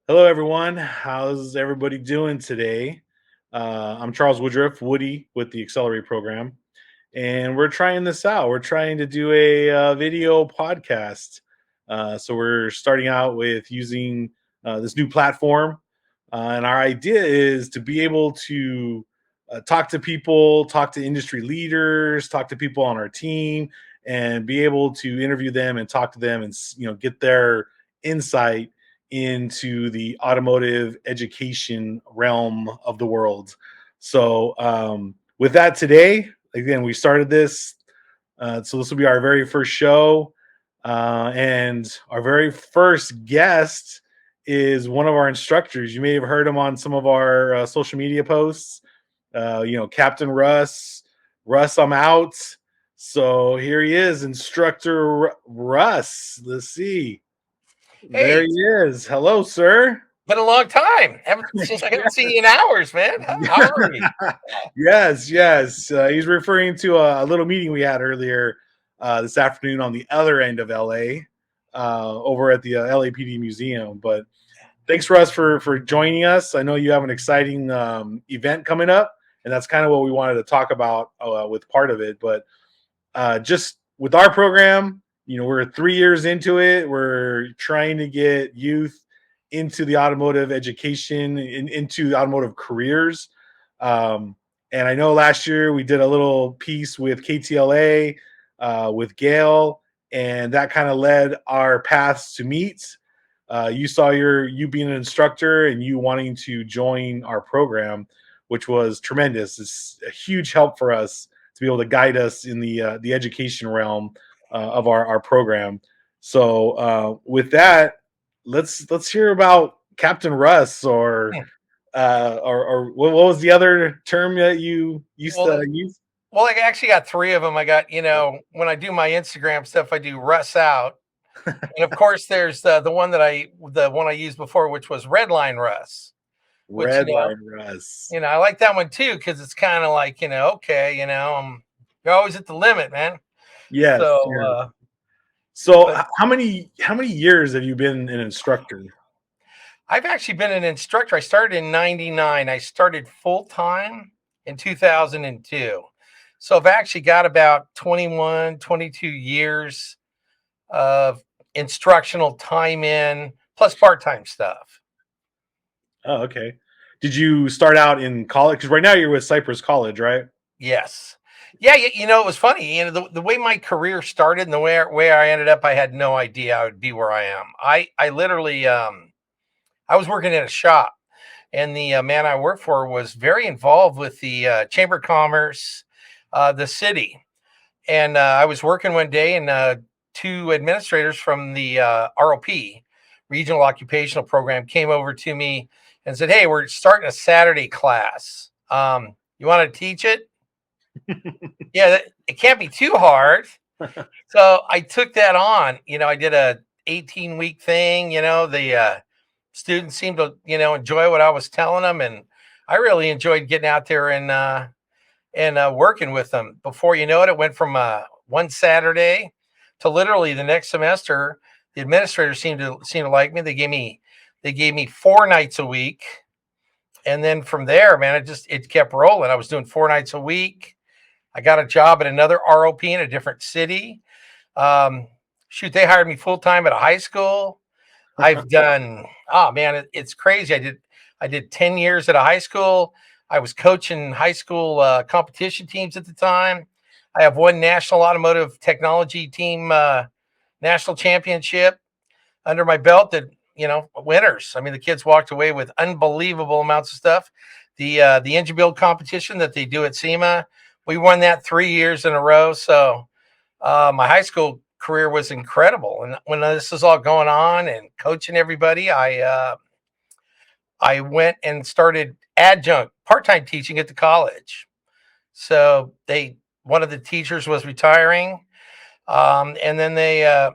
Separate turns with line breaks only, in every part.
Hello, everyone. How's everybody doing today? I'm Charles Woodruff, Woody, with the Acceler8 program, and we're trying this out. We're trying to do a video podcast. So we're starting out with using this new platform, and our idea is to be able to talk to people, talk to industry leaders, talk to people on our team, and be able to interview them and talk to them, and get their insight into the automotive education realm of the world. So, with that, today, again, we started this. So, this will be our very first show. And our very first guest is one of our instructors. You may have heard him on some of our social media posts. Captain Russ. Russ, I'm out. So, here he is, Instructor Russ. Let's see. There
Hey,
he is. Hello, sir.
been a long time. Seems like I haven't seen you in hours, man. How are you?
Yes, yes. He's referring to a little meeting we had earlier this afternoon on the other end of LA, over at the LAPD Museum. But thanks, Russ, for joining us. I know you have an exciting event coming up, and that's kind of what we wanted to talk about with part of it. But just with our program, we're 3 years into it. We're trying to get youth into the automotive education, into automotive careers. And I know last year we did a little piece with KTLA, with Gail, and that kind of led our paths to meet. You saw you being an instructor and you wanting to join our program, which was tremendous. It's a huge help for us to be able to guide us in the education realm of our program. So with that, let's hear about Captain Russ, or
Hmm.
what was the other term that you used
Well,
to use?
well, I actually got three of them. I got, when I do my Instagram stuff, I do Russ out, and of course, there's the one I used before, which was Redline Russ, which
Red line Russ.
I like that one too because it's kind of like okay, you're always at the limit, man.
Yes.
So,
Yes. So
but
how many years have you been an instructor?
I've actually been an instructor. I started in '99. I started full time in 2002. So I've actually got about 21, 22 years of instructional time in, plus part time stuff.
Oh, okay. Did you start out in college? Because right now you're with Cypress College, right?
Yes. Yeah, it was funny. The way my career started and the way I ended up, I had no idea I would be where I am. I literally I was working in a shop, and the man I worked for was very involved with the Chamber of Commerce, the city. And I was working one day, and two administrators from the ROP, Regional Occupational Program, came over to me and said, "Hey, we're starting a Saturday class. You want to teach it?" Yeah, it can't be too hard. So I took that on. I did a 18-week thing. The students seemed to enjoy what I was telling them, and I really enjoyed getting out there and working with them. Before you know it, it went from one Saturday to literally the next semester. The administrators seemed to like me. They gave me 4 nights a week, and then from there, man, it kept rolling. I was doing 4 nights a week. I got a job at another ROP in a different city. Shoot, they hired me full time at a high school. I've done, oh man, it's crazy. I did 10 years at a high school. I was coaching high school competition teams at the time. I have one national automotive technology team national championship under my belt that, winners. I mean, the kids walked away with unbelievable amounts of stuff. The engine build competition that they do at SEMA, we won that 3 years in a row. So my high school career was incredible. And when this is all going on and coaching everybody, I went and started adjunct part-time teaching at the college. So one of the teachers was retiring, and then they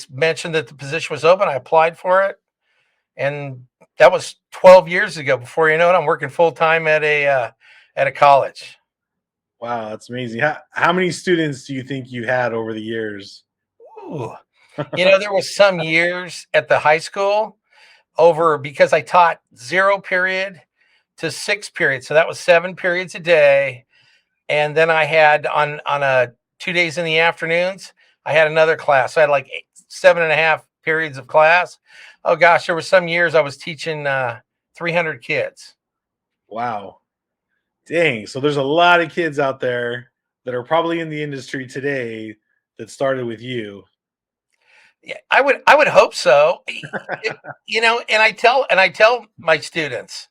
mentioned that the position was open. I applied for it, and that was 12 years ago. Before you know it, I'm working full time at a college.
Wow, that's amazing. How many students do you think you had over the years?
Ooh. There was some years at the high school. over because I taught 0 period to 6 periods. So that was 7 periods a day. And then I had on a 2 days in the afternoons, I had another class. So I had like 7.5 periods of class. Oh gosh, there were some years I was teaching 300 kids.
Wow. Dang. So there's a lot of kids out there that are probably in the industry today that started with you.
Yeah, I would hope so. And I tell my students,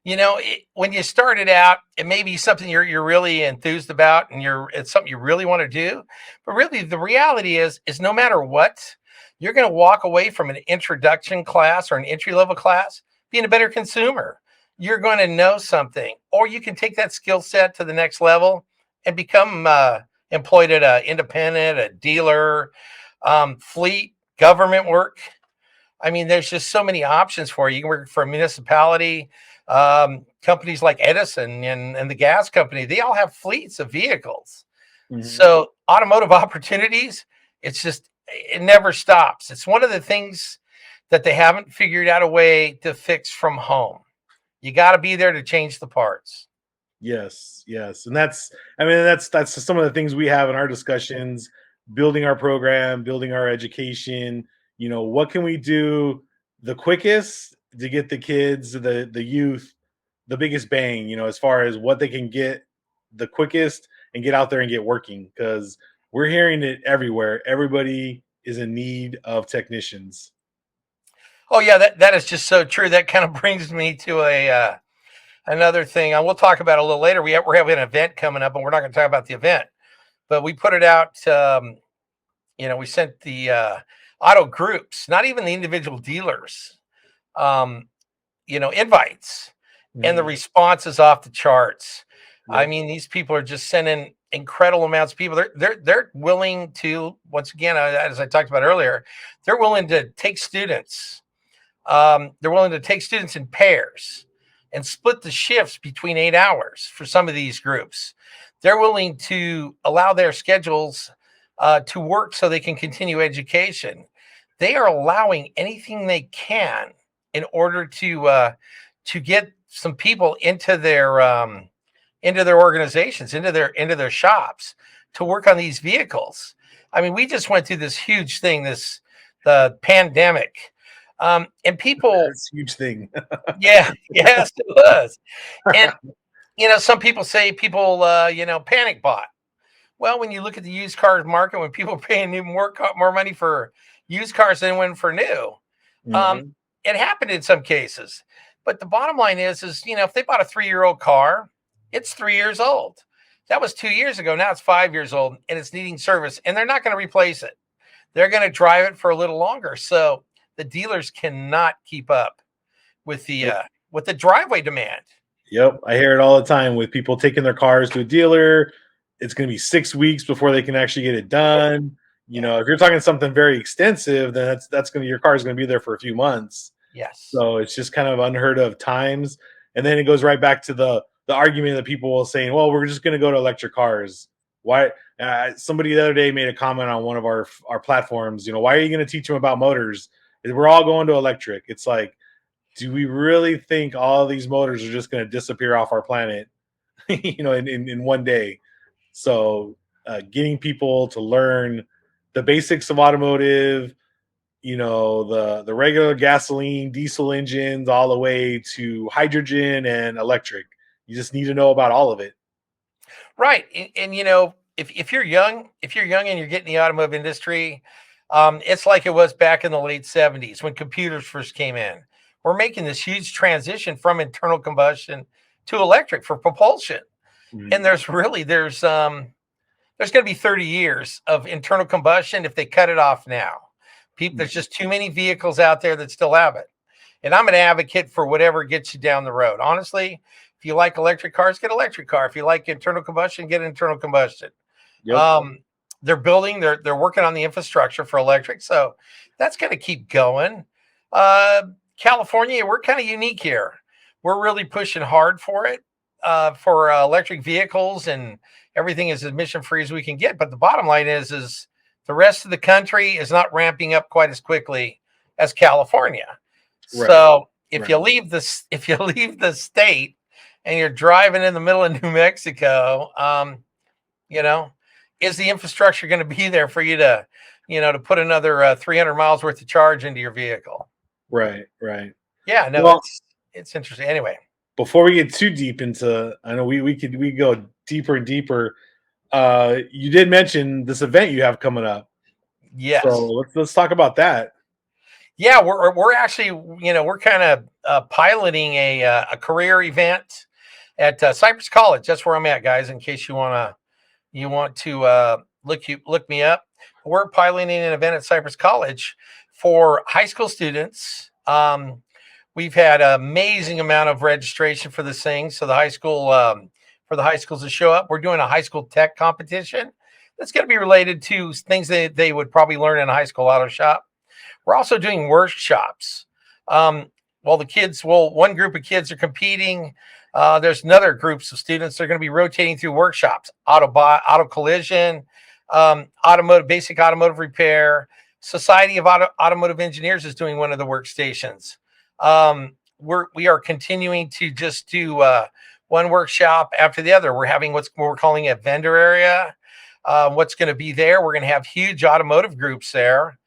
when you started out, it may be something you're really enthused about, and it's something you really want to do. But really, the reality is no matter what, you're going to walk away from an introduction class or an entry level class being a better consumer. You're going to know something, or you can take that skill set to the next level and become employed at a independent, a dealer, fleet, government work. I mean, there's just so many options for you. You can work for a municipality, companies like Edison and the gas company. They all have fleets of vehicles.
Mhm.
So automotive opportunities, it never stops. It's one of the things that they haven't figured out a way to fix from home. You got to be there to change the parts.
Yes, yes. And that's some of the things we have in our discussions, building our program, building our education. What can we do the quickest to get the kids, the youth, the biggest bang, as far as what they can get the quickest and get out there and get working, because we're hearing it everywhere. Everybody is in need of technicians.
Oh yeah, that is just so true. That kind of brings me to a another thing. And we'll talk about it a little later. We're having an event coming up, and we're not going to talk about the event, but we put it out. We sent the auto groups, not even the individual dealers, um, invites, and the
Mhm.
response is off the charts. I
Yep.
mean, these people are just sending incredible amounts of people. They're willing to, once again, as I talked about earlier, they're willing to take students. They're willing to take students in pairs and split the shifts between 8 hours for some of these groups. They're willing to allow their schedules to work so they can continue education. They are allowing anything they can in order to get some people into their organizations, into their shops to work on these vehicles. I mean, we just went through this huge thing, the pandemic, and people,
That's a huge thing.
yeah, yes, it was. And some people say people, panic bought. Well, when you look at the used car market, when people are paying even more money for used cars than when for new, um,
Mhm.
it happened in some cases. But the bottom line is if they bought a 3-year-old car, it's 3 years old. That was 2 years ago. Now it's 5 years old, and it's needing service, and they're not going to replace it. They're going to drive it for a little longer. So the dealers cannot keep up with the
Nope.
uh, with the driveway demand.
Yep, I hear it all the time with people taking their cars to a dealer. It's going to be 6 weeks before they can actually get it done.
Yeah.
If you're talking something very extensive, then that's going to your car is going to be there for a few months.
Yes.
So it's just kind of unheard of times. And then it goes right back to the argument that people will saying, "Well, we're just going to go to electric cars." Why? Somebody the other day made a comment on one of our platforms. Why are you going to teach them about motors? We're all going to electric. It's like, do we really think all these motors are just going to disappear off our planet, in one day? So, getting people to learn the basics of automotive, the regular gasoline, diesel engines, all the way to hydrogen and electric. You just need to know about all of it.
Right. And if you're young and you're getting the automotive industry, it's like it was back in the late 70s when computers first came in. We're making this huge transition from internal combustion to electric for propulsion.
Mhm.
And there's going to be 30 years of internal combustion if they cut it off now. There's just too many vehicles out there that still have it. And I'm an advocate for whatever gets you down the road. Honestly, if you like electric cars, get electric car. If you like internal combustion, get internal combustion.
Yep.
Um, they're working on the infrastructure for electric, so that's going to keep going. Uh, California, we're kind of unique here. We're really pushing hard for it, for electric vehicles, and everything is as emission free as we can get. But the bottom line is the rest of the country is not ramping up quite as quickly as California.
Right.
So if you
Right.
leave this, if you leave the state and you're driving in the middle of New Mexico, you know, is the infrastructure going to be there for you to, to put another 300 miles worth of charge into your vehicle?
Right. Right.
Yeah, no,
Well,
it's interesting. Anyway,
before we get too deep into, I know we go deeper and deeper. You did mention this event you have coming up, so
yes.
let's talk about that.
Yeah, we're actually, we're kind of piloting a career event at Cypress College. That's where I'm at, guys. In case you want to look me up. We're piloting an event at Cypress College for high school students. We've had an amazing amount of registration for this thing. So for the high schools to show up, we're doing a high school tech competition that's going to be related to things that they would probably learn in a high school auto shop. We're also doing workshops. One group of kids are competing. There's another groups of students that are going to be rotating through workshops: auto collision, basic automotive repair. Society of Automotive Engineers is doing one of the workstations. We are continuing to just do one workshop after the other. We're having what we're calling a vendor area. What's going to be there? We're going to have huge automotive groups there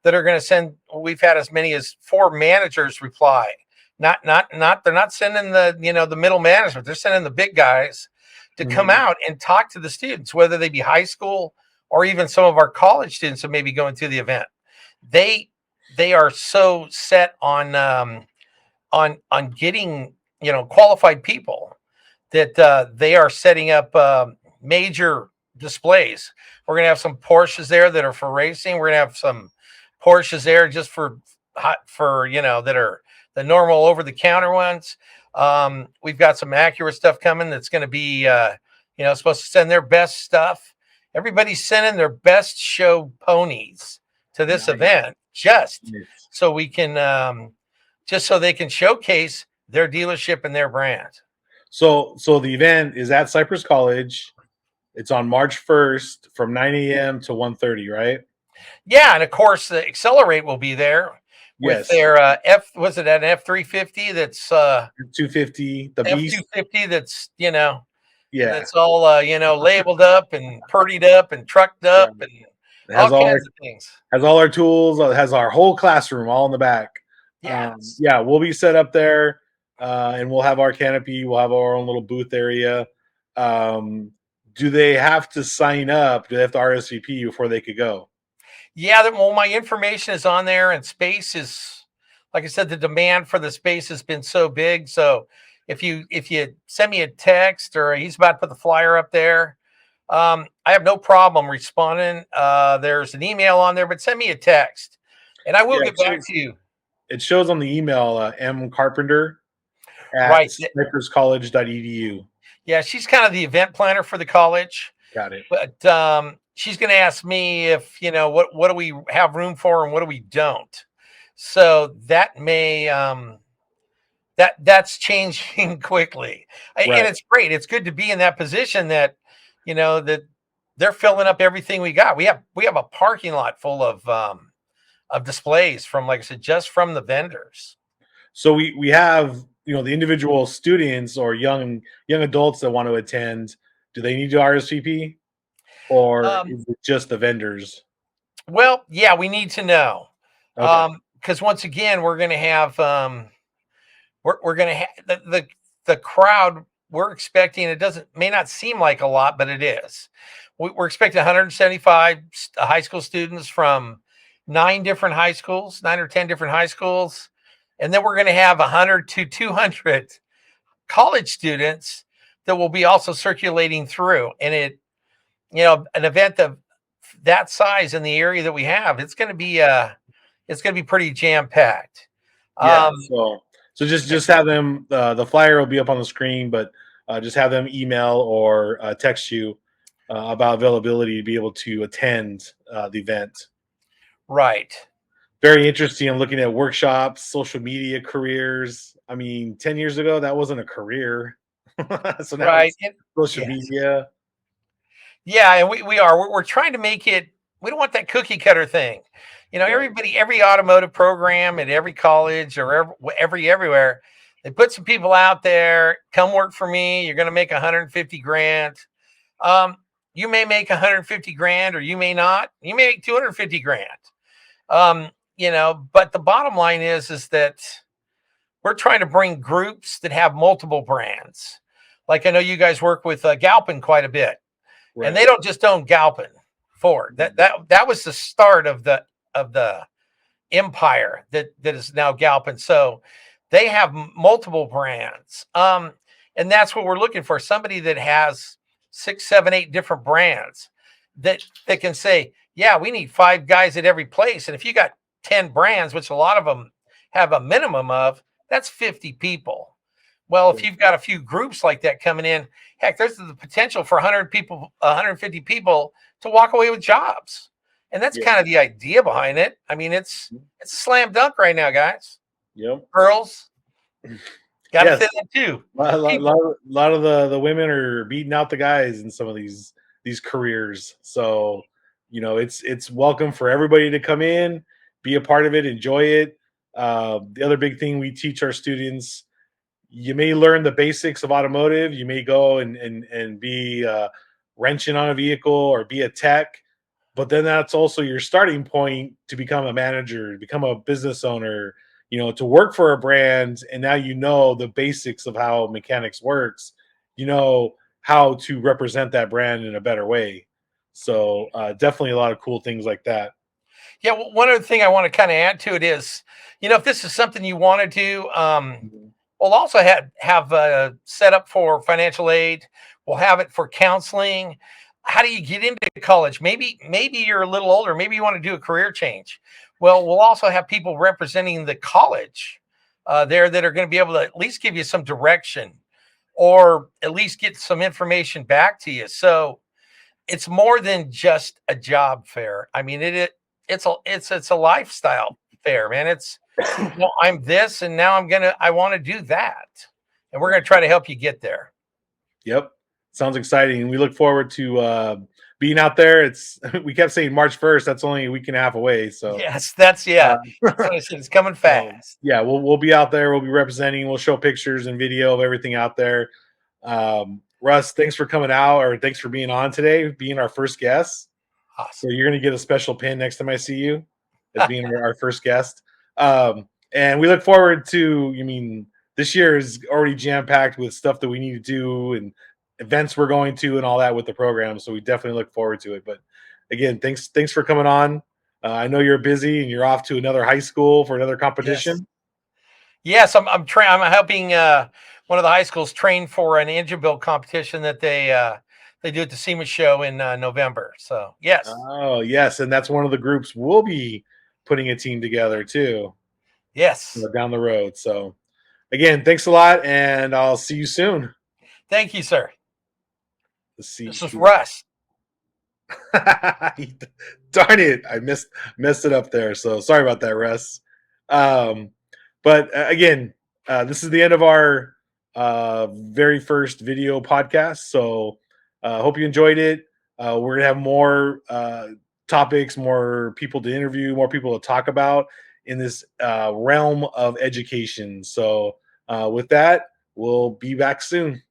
that are going to send. We've had as many as 4 managers reply. Not they're not sending the middle management. They're sending the big guys to come out and talk to the students, whether they be high school or even some of our college students that may be going through the event. They are so set on getting qualified people that they are setting up major displays. We're going to have some Porsches there that are for racing. We're going to have some Porsches there just for that are the normal over the counter ones. We've got some Acura stuff coming that's going to be supposed to send their best stuff. Everybody's sending their best show ponies to this event just so we can just so they can showcase their dealership and their brand.
So the event is at Cypress College. It's on March 1st from 9 a.m. to 1:30, right?
Yeah, and of course the Acceler8 will be there with their was it an F350 that's
250, the Beast.
F250 that's that's all labeled up and purdied up and trucked up and all kinds of things.
Has all our tools, has our whole classroom all in the back.
Yes.
We'll be set up there, and we'll have our canopy. We'll have our own little booth area. Do they have to sign up? Do they have to RSVP before they could go?
Yeah, well, my information is on there, and space is, like I said, the demand for the space has been so big. So if you send me a text, or he's about to put the flyer up there, I have no problem responding. There's an email on there, but send me a text, and I will get back to you.
It shows on the email mcarpenter at cypresscollege.edu.
Yeah, she's kind of the event planner for the college.
Got it.
But she's going to ask me if what do we have room for and what do we don't. So that may that's changing quickly, and it's great. It's good to be in that position that that they're filling up everything we got. We have a parking lot full of displays from, like I said, just from the vendors.
So we have the individual students or young adults that want to attend. Do they need to RSVP, or is it just the vendors?
Well, yeah, we need to know, because once again, we're going to have we're going to have the crowd we're expecting. It may not seem like a lot, but it is. We're expecting 175 high school students from 9 different high schools, 9 or 10 different high schools. And then we're going to have 100 to 200 college students that will be also circulating through. And an event of that size in the area that we have, it's going to be pretty jam packed.
Yeah. So just have them. The flyer will be up on the screen, but just have them email or text you about availability to be able to attend the event.
Right.
Very interesting. I'm looking at workshops, social media careers. I mean, 10 years ago, that wasn't a career. So now it's social media.
Yeah, and we're trying to make it. We don't want that cookie cutter thing. You know,
Right.
every automotive program at every college or everywhere, they put some people out there. Come work for me. You're going to make 150 grand. Um, you may make 150 grand, or you may not. You may make 250 grand. You know, but the bottom line is that we're trying to bring groups that have multiple brands. Like I know you guys work with Galpin quite a bit, and
Right.
they don't just own Galpin Ford. That was the start of the empire that is now Galpin. So they have multiple brands, and that's what we're looking for. Somebody that has 6, 7, 8 different brands that can say, yeah, we need 5 guys at every place. And if you got 10 brands, which a lot of them have a minimum of, that's 50 people. Well, if you've got a few groups like that coming in, heck, there's the potential for 100 people, 150 people to walk away with jobs. And that's
Yeah.
kind of the idea behind it. I mean, it's a slam dunk right now, guys.
Yep.
Girls, got to
Yes.
fit in too.
A lot of the women are beating out the guys in some of these careers. So, you know, it's welcome for everybody to come in, be a part of it, enjoy it. The other big thing we teach our students, you may learn the basics of automotive. You may go and be wrenching on a vehicle or be a tech, but then that's also your starting point to become a manager, to become a business owner, you know, to work for a brand. And now you know the basics of how mechanics works. You know how to represent that brand in a better way. So definitely a lot of cool things like that.
Yeah, well, one other thing I want to kind of add to it is, you know, if this is something you want to do,
Mhm.
we'll also have set up for financial aid. We'll have it for counseling. How do you get into college? Maybe you're a little older. Maybe you want to do a career change. Well, we'll also have people representing the college there that are going to be able to at least give you some direction, or at least get some information back to you. So it's more than just a job fair. I mean, it's a lifestyle fair, man. It's, well, I'm this, and now I want to do that, and we're gonna try to help you get there.
Yep. Sounds exciting. We look forward to being out there. It's we kept saying March 1st. That's only a week and a half away. So
Yes, that's
uh,
that's what I said. It's coming
so
fast.
yeah, we'll be out there. We'll be representing. We'll show pictures and video of everything out there. Russ, thanks for coming out, or thanks for being on today, being our first guest. So
Awesome.
you're gonna get a special pin next time I see you as being our first guest. And we look forward to. I mean, this year is already jam packed with stuff that we need to do and events we're going to and all that with the program. So we definitely look forward to it. But again, thanks for coming on. I know you're busy and you're off to another high school for another
Yes.
competition.
Yes, I'm helping one of the high schools train for an engine build competition that they do at the SEMA show in November. So yes,
Oh yes, and that's one of the groups we'll be putting a team together too, you
yes.
know, down the road. So again, thanks a lot, and I'll see you soon.
Thank you, sir.
Let's see
This is
here.
Russ.
Darn it, I messed it up there. So sorry about that, Russ. Um, but again, this is the end of our very first video podcast. So hope you enjoyed it. We're gonna have more topics, more people to interview, more people to talk about in this realm of education. So with that, we'll be back soon.